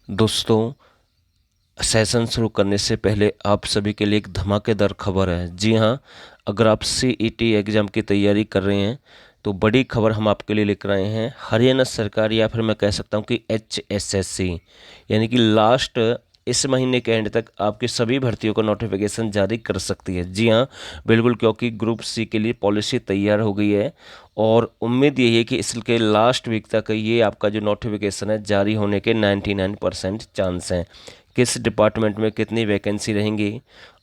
दोस्तों, सेशन शुरू करने से पहले आप सभी के लिए एक धमाकेदार खबर है। जी हाँ, अगर आप सीईटी एग्ज़ाम की तैयारी कर रहे हैं तो बड़ी खबर हम आपके लिए लेकर आए हैं। हरियाणा सरकार या फिर मैं कह सकता हूँ कि HSSC यानी कि लास्ट इस महीने के एंड तक आपकी सभी भर्तियों का नोटिफिकेशन जारी कर सकती है। जी हाँ, बिल्कुल, क्योंकि ग्रुप सी के लिए पॉलिसी तैयार हो गई है और उम्मीद यही है कि इसके लास्ट वीक तक ये आपका जो नोटिफिकेशन है जारी होने के 99% चांस हैं। किस डिपार्टमेंट में कितनी वैकेंसी रहेंगी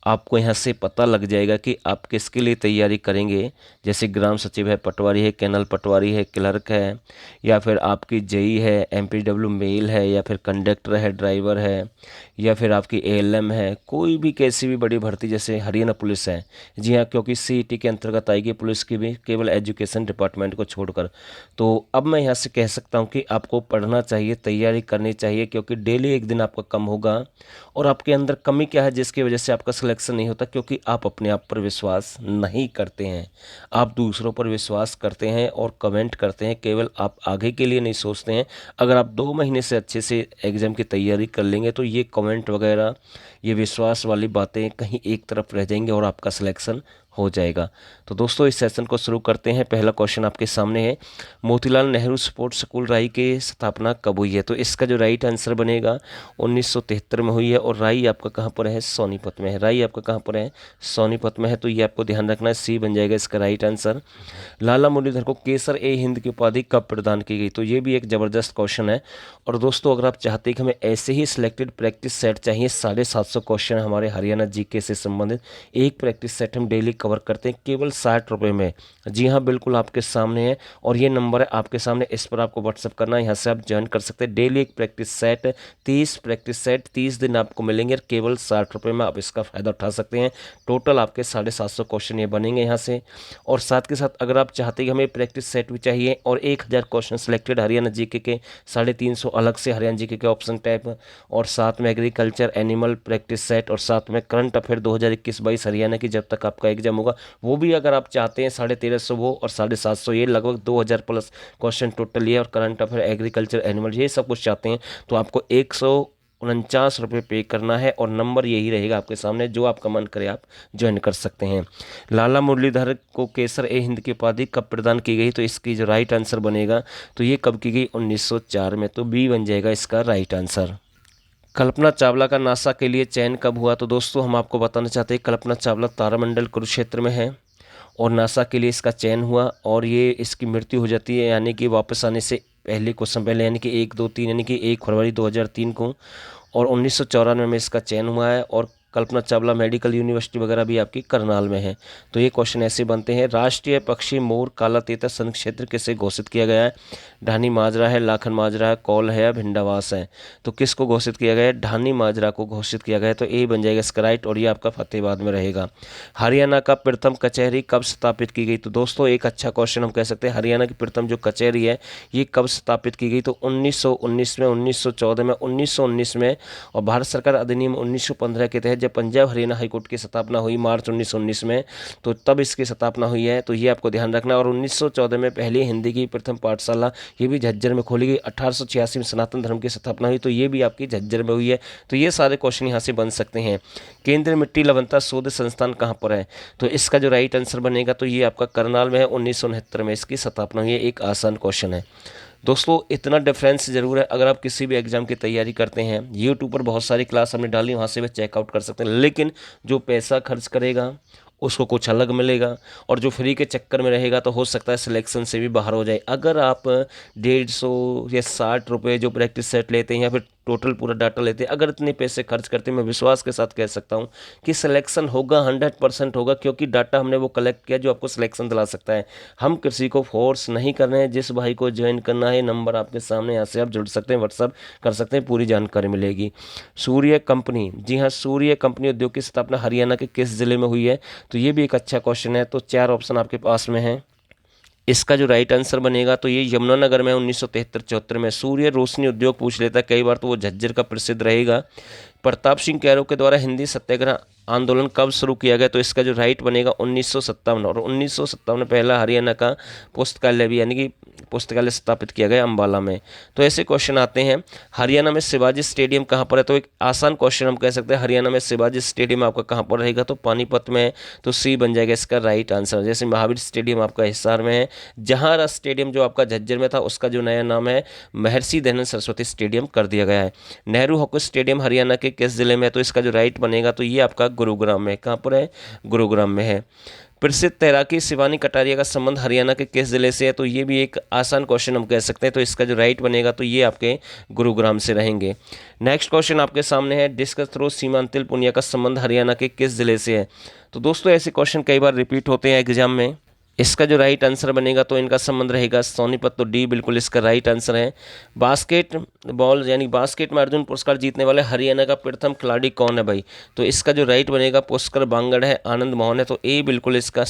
आपको यहाँ से पता लग जाएगा कि आप किसके लिए तैयारी करेंगे। जैसे ग्राम सचिव है, पटवारी है, कैनल पटवारी है, क्लर्क है, या फिर आपकी जेई है, एमपीडब्ल्यू मेल है, या फिर कंडक्टर है, ड्राइवर है, या फिर आपकी एएलएम है, कोई भी कैसी भी बड़ी भर्ती जैसे हरियाणा पुलिस है। जी हाँ, क्योंकि सीईटी के अंतर्गत आएगी पुलिस की भी, केवल एजुकेशन डिपार्टमेंट को छोड़कर। तो अब मैं यहाँ से कह सकता हूँ कि आपको पढ़ना चाहिए, तैयारी करनी चाहिए, क्योंकि डेली एक दिन आपका कम होगा। और आपके अंदर कमी क्या है जिसकी वजह से आपका सिलेक्शन नहीं होता? क्योंकि आप अपने आप पर विश्वास नहीं करते हैं, आप दूसरों पर विश्वास करते हैं और कमेंट करते हैं, केवल आप आगे के लिए नहीं सोचते हैं। अगर आप 2 महीने से अच्छे से एग्ज़ाम की तैयारी कर लेंगे तो ये कमेंट वगैरह, ये विश्वास वाली बातें कहीं एक तरफ रह जाएंगे और आपका सिलेक्शन हो जाएगा। तो दोस्तों, इस सेशन को शुरू करते हैं। पहला क्वेश्चन आपके सामने है, मोतीलाल नेहरू स्पोर्ट्स स्कूल राई की स्थापना कब हुई है? तो इसका जो राइट आंसर बनेगा 1973 में हुई है। और राई आपका कहाँ पर है? सोनीपत में है। राई आपका कहाँ पर है? सोनीपत में है। तो ये आपको ध्यान रखना है, सी बन जाएगा इसका राइट आंसर। लाला मुरलीधर को केसर ए हिंद की उपाधि कब प्रदान की गई? तो ये भी एक ज़बरदस्त क्वेश्चन है। और दोस्तों, अगर आप चाहते हैं कि हमें ऐसे ही सिलेक्टेड प्रैक्टिस सेट चाहिए, 750 क्वेश्चन हमारे हरियाणा जीके से संबंधित, एक प्रैक्टिस सेट हम डेली कवर करते हैं केवल 60 रुपये में। जी हाँ, बिल्कुल आपके सामने है और ये नंबर है आपके सामने, इस पर आपको व्हाट्सअप करना है, यहाँ से आप ज्वाइन कर सकते हैं। डेली एक प्रैक्टिस सेट, 30 प्रैक्टिस सेट 30 दिन आपको मिलेंगे और केवल 60 रुपये में आप इसका फ़ायदा उठा सकते हैं। टोटल आपके 750 क्वेश्चन ये बनेंगे यहाँ से। और साथ के साथ अगर आप चाहते हैं कि हमें प्रैक्टिस सेट भी चाहिए और 1000 क्वेश्चन सिलेक्टेड हरियाणा जीके के 350 अलग से हरियाणा जीके के ऑप्शन टैप, और साथ में एग्रीकल्चर एनिमल प्रैक्टिस सेट, और साथ में करंट अफेयर 2021-22 हरियाणा की जब तक आपका एग्जाम होगा वो भी अगर आप चाहते हैं, 1350 वो और 750 ये, लगभग 2000 प्लस क्वेश्चन टोटल ये, और करंट अफेयर एग्रीकल्चर एनिमल ये सब कुछ चाहते हैं तो आपको 149 रुपये पे करना है। और नंबर यही रहेगा आपके सामने, जो आपका मन करे आप ज्वाइन कर सकते हैं। लाला मुरलीधर को केसर ए हिंद की उपाधि कब प्रदान की गई? तो इसकी जो राइट आंसर बनेगा, तो ये कब की गई? 1904 में। तो बी बन जाएगा इसका राइट आंसर। कल्पना चावला का नासा के लिए चयन कब हुआ? तो दोस्तों, हम आपको बताना चाहते हैं कल्पना चावला तारामंडल कुरुक्षेत्र में है और नासा के लिए इसका चयन हुआ और ये इसकी मृत्यु हो जाती है, यानी कि वापस आने से पहले, कुछ समय पहले, यानी कि 1, 2, 3, यानी कि 1 फरवरी 2003 को। और 1994 में इसका चयन हुआ है। और कल्पना चावला मेडिकल यूनिवर्सिटी वगैरह भी आपकी करनाल में है। तो ये क्वेश्चन ऐसे बनते हैं, राष्ट्रीय पक्षी मोर काला तीतर सन क्षेत्र किसे घोषित किया गया है? ढानी माजरा है, लाखन माजरा है, कौल है या भिंडावास है? तो किसको घोषित किया गया है? ढानी माजरा को घोषित किया गया है। तो ए बन जाएगा इसका राइट, और ये आपका फतेहाबाद में रहेगा। हरियाणा का प्रथम कचहरी कब स्थापित की गई? तो दोस्तों, एक अच्छा क्वेश्चन हम कह सकते हैं, हरियाणा की प्रथम जो कचहरी है ये कब स्थापित की गई? तो 1919 में, 1914 में, 1919 में। और भारत सरकार अधिनियम 1915 के तहत जब पंजाब हरियाणा हाईकोर्ट की स्थापना हुई मार्च 1919 में, तो तब इसकी स्थापना हुई है। तो ये आपको ध्यान रखना है। और 1914 में पहली हिंदी की प्रथम पाठशाला ये भी झज्जर में खोली गई। 1886 में सनातन धर्म की स्थापना हुई, तो ये भी आपकी झज्जर में हुई है। तो ये सारे क्वेश्चन यहाँ से बन सकते हैं। केंद्रीय मिट्टी लवणता शोध संस्थान कहाँ पर है? तो इसका जो राइट आंसर बनेगा, तो ये आपका करनाल में है। 1969 में इसकी स्थापना हुई है। एक आसान क्वेश्चन है। दोस्तों, इतना डिफरेंस ज़रूर है। अगर आप किसी भी एग्ज़ाम की तैयारी करते हैं, यूट्यूब पर बहुत सारी क्लास हमने डाली, वहाँ से भी चेकआउट कर सकते हैं, लेकिन जो पैसा खर्च करेगा उसको कुछ अलग मिलेगा, और जो फ्री के चक्कर में रहेगा तो हो सकता है सिलेक्शन से भी बाहर हो जाए। अगर आप 150 या 60 रुपये जो प्रैक्टिस सेट लेते हैं या फिर टोटल पूरा डाटा लेते हैं, अगर इतने पैसे खर्च करते हैं, मैं विश्वास के साथ कह सकता हूँ कि सिलेक्शन होगा, 100% होगा, क्योंकि डाटा हमने वो कलेक्ट किया जो आपको सिलेक्शन दिला सकता है। हम किसी को फोर्स नहीं कर रहे हैं। जिस भाई को ज्वाइन करना है, नंबर आपके सामने, यहाँ से आप जुड़ सकते हैं, व्हाट्सअप कर सकते हैं, पूरी जानकारी मिलेगी। सूर्य कंपनी, जी हाँ, सूर्य कंपनी उद्योग की स्थापना हरियाणा के किस जिले में हुई है? तो ये भी एक अच्छा क्वेश्चन है। तो 4 ऑप्शन आपके पास में है। इसका जो राइट आंसर बनेगा, तो ये यमुनानगर में 1973-74 में। सूर्य रोशनी उद्योग पूछ लेता है कई बार, तो वो झज्जर का प्रसिद्ध रहेगा। प्रताप सिंह कैरो के द्वारा हिंदी सत्याग्रह आंदोलन कब शुरू किया गया? तो इसका जो राइट बनेगा 1957। और 1957 में पहला हरियाणा का पुस्तकालय भी, यानी कि पुस्तकालय स्थापित किया गया अंबाला में। तो ऐसे क्वेश्चन आते हैं। हरियाणा में शिवाजी स्टेडियम कहाँ पर है? तो एक आसान क्वेश्चन हम कह सकते हैं, हरियाणा में शिवाजी स्टेडियम आपका कहाँ पर रहेगा? तो पानीपत में है, तो सी बन जाएगा इसका राइट आंसर। जैसे महावीर स्टेडियम आपका हिसार में है, जहारा स्टेडियम जो आपका झज्जर में था उसका जो नया नाम है महर्षि दयानंद सरस्वती स्टेडियम कर दिया गया है। नेहरू हॉकी स्टेडियम हरियाणा के किस जिले में है? तो इसका जो राइट बनेगा तो ये आपका गुरुग्राम में। कहाँ पर है? गुरुग्राम में है। प्रसिद्ध तैराकी शिवानी कटारिया का संबंध हरियाणा के किस जिले से है? तो ये भी एक आसान क्वेश्चन हम कह सकते हैं, तो इसका जो राइट बनेगा तो ये आपके गुरुग्राम से रहेंगे। नेक्स्ट क्वेश्चन आपके सामने है, डिस्कस थ्रो सीमांतिल पुनिया का संबंध हरियाणा के किस जिले से है? तो दोस्तों ऐसे क्वेश्चन कई बार रिपीट होते हैं एग्जाम में। इसका जो राइट आंसर बनेगा तो इनका संबंध रहेगा सोनीपत, तो डी बिल्कुल इसका राइट आंसर है। बास्केट बॉल यानी बास्केट में अर्जुन पुरस्कार जीतने वाले हरियाणा का प्रथम खिलाड़ी कौन है भाई? तो इसका जो राइट बनेगा पुष्कर बांगड़ है, आनंद मोहन है, तो ए बिल्कुल इसका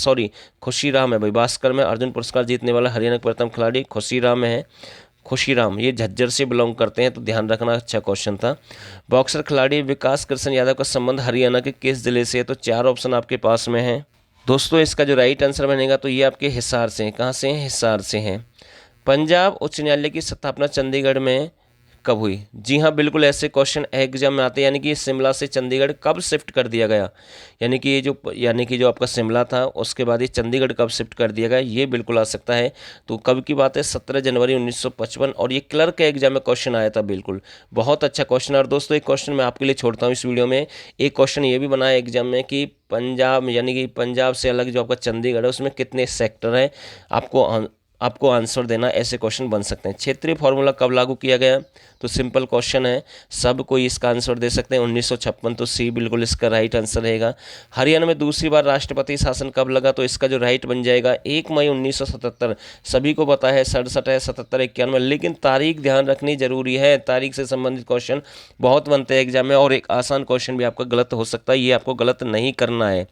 खुशीराम है भाई। बास्केट में अर्जुन पुरस्कार जीतने वाला हरियाणा का प्रथम खिलाड़ी खुशीराम है। खुशीराम ये झज्जर से बिलोंग करते हैं, तो ध्यान रखना, अच्छा क्वेश्चन था। बॉक्सर खिलाड़ी विकास कृष्ण यादव का संबंध हरियाणा के किस जिले से है? तो 4 ऑप्शन आपके पास में है दोस्तों। इसका जो राइट आंसर बनेगा तो ये आपके हिसार से हैं। कहाँ से हैं? हिसार से हैं। पंजाब उच्च न्यायालय की स्थापना चंडीगढ़ में कब हुई? जी हाँ, बिल्कुल ऐसे क्वेश्चन एग्जाम में आते हैं। यानी कि शिमला से चंडीगढ़ कब शिफ्ट कर दिया गया? यानी कि जो आपका शिमला था उसके बाद ये चंडीगढ़ कब शिफ्ट कर दिया गया, ये बिल्कुल आ सकता है। तो कब की बात है? 17 जनवरी 1955, और ये क्लर्क के एग्जाम में क्वेश्चन आया था। बिल्कुल बहुत अच्छा क्वेश्चन। और दोस्तों एक क्वेश्चन मैं आपके लिए छोड़ता हूँ इस वीडियो में। एक क्वेश्चन ये भी बना है एग्जाम में कि पंजाब यानी कि पंजाब से अलग जो आपका चंडीगढ़ है उसमें कितने सेक्टर हैं? आपको आंसर देना, ऐसे क्वेश्चन बन सकते हैं। क्षेत्रीय फार्मूला कब लागू किया गया? तो सिंपल क्वेश्चन है, सब कोई इसका आंसर दे सकते हैं, 1956, तो सी बिल्कुल इसका राइट आंसर रहेगा। हरियाणा में दूसरी बार राष्ट्रपति शासन कब लगा? तो इसका जो राइट बन जाएगा 1 मई 1977। सभी को पता है 67 है, 77, 91, लेकिन तारीख ध्यान रखनी जरूरी है। तारीख से संबंधित क्वेश्चन बहुत बनते हैं एग्जाम में, और एक आसान क्वेश्चन भी आपका गलत हो सकता है, ये आपको गलत नहीं करना है।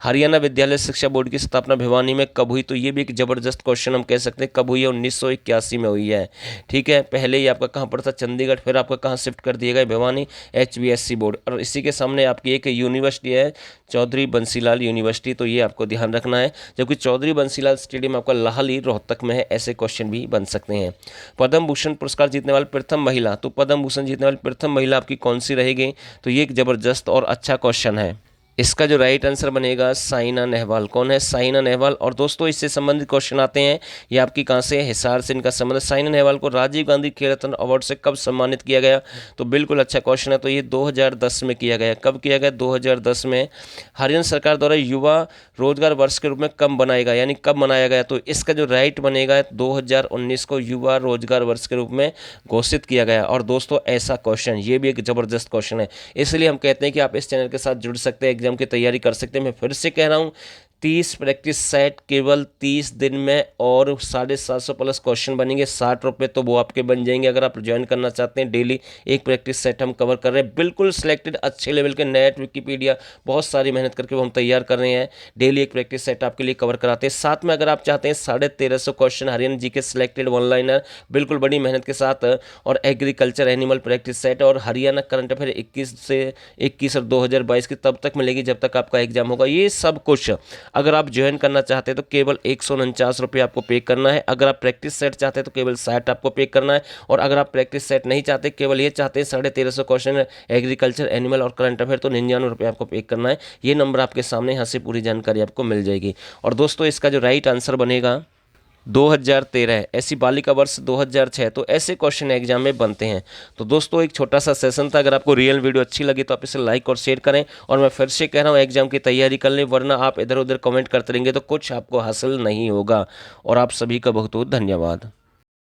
हरियाणा विद्यालय शिक्षा बोर्ड की स्थापना भिवानी में कब हुई? तो ये भी एक जबरदस्त क्वेश्चन हम कह सकते हैं। कब हुई है? 1981 में हुई है। ठीक है, पहले ही आपका कहाँ पर था? चंडीगढ़, फिर आपका कहाँ शिफ्ट कर दिया गया? Bhiwani, HVSC board. और इसी के सामने आपकी एक यूनिवर्सिटी है चौधरी बंसीलाल यूनिवर्सिटी, तो ये आपको ध्यान रखना है। जबकि चौधरी बंसीलाल स्टेडियम आपका लाहली रोहतक में है। ऐसे क्वेश्चन भी बन सकते हैं। पद्म भूषण पुरस्कार जीतने वाली प्रथम महिला, तो पद्म भूषण जीतने वाली प्रथम महिला आपकी कौन सी रहेगी? तो ये एक जबरदस्त और अच्छा क्वेश्चन है। इसका जो राइट आंसर बनेगा साइना नेहवाल। कौन है? साइना नेहवाल। और दोस्तों इससे संबंधित क्वेश्चन आते हैं, ये आपकी कहाँ से? हिसार से इनका संबंध। साइना नेहवाल को राजीव गांधी खेल रत्न अवार्ड से कब सम्मानित किया गया? तो बिल्कुल अच्छा क्वेश्चन है, तो ये 2010 में किया गया। कब किया गया? 2010 में। हरियाणा सरकार द्वारा युवा रोजगार वर्ष के रूप में कब बनाएगा, यानी कब मनाया गया? तो इसका जो राइट बनेगा 2019 को युवा रोजगार वर्ष के रूप में घोषित किया गया। और दोस्तों ऐसा क्वेश्चन, ये भी एक जबरदस्त क्वेश्चन है, इसलिए हम कहते हैं कि आप इस चैनल के साथ जुड़ सकते हैं, एग्जाम की तैयारी कर सकते हैं। मैं फिर से कह रहा हूं, 30 प्रैक्टिस सेट केवल 30 दिन में, और 750 प्लस क्वेश्चन बनेंगे। 60 रुपये तो वो आपके बन जाएंगे अगर आप ज्वाइन करना चाहते हैं। डेली एक प्रैक्टिस सेट हम कवर कर रहे हैं, बिल्कुल सिलेक्टेड अच्छे लेवल के, नेट, विकिपीडिया, बहुत सारी मेहनत करके वो हम तैयार कर रहे हैं। डेली एक प्रैक्टिस सेट आपके लिए कवर कराते हैं। साथ में अगर आप चाहते हैं 1350 क्वेश्चन हरियाणा जी के सिलेक्टेड वन लाइनर, बिल्कुल बड़ी मेहनत के साथ, और एग्रीकल्चर एनिमल प्रैक्टिस सेट, और हरियाणा करंट अफेयर 21 और 2022 की तब तक मिलेगी जब तक आपका एग्जाम होगा। ये सब कुछ अगर आप ज्वाइन करना चाहते हैं तो केवल 149 रुपये आपको पे करना है। अगर आप प्रैक्टिस सेट चाहते हैं तो केवल 60 आपको पे करना है। और अगर आप प्रैक्टिस सेट नहीं चाहते, केवल ये चाहते हैं 1350 क्वेश्चन एग्रीकल्चर एनिमल और करंट अफेयर, तो 99 रुपये आपको पे करना है। ये नंबर आपके सामने, यहाँ से पूरी जानकारी आपको मिल जाएगी। और दोस्तों इसका जो राइट आंसर बनेगा 2013, ऐसी बालिका वर्ष 2006, तो ऐसे क्वेश्चन एग्जाम में बनते हैं। तो दोस्तों एक छोटा सा सेशन था, अगर आपको रियल वीडियो अच्छी लगी तो आप इसे लाइक और शेयर करें। और मैं फिर से कह रहा हूँ एग्जाम की तैयारी कर लें, वरना आप इधर उधर कमेंट करते रहेंगे तो कुछ आपको हासिल नहीं होगा। और आप सभी का बहुत बहुत धन्यवाद।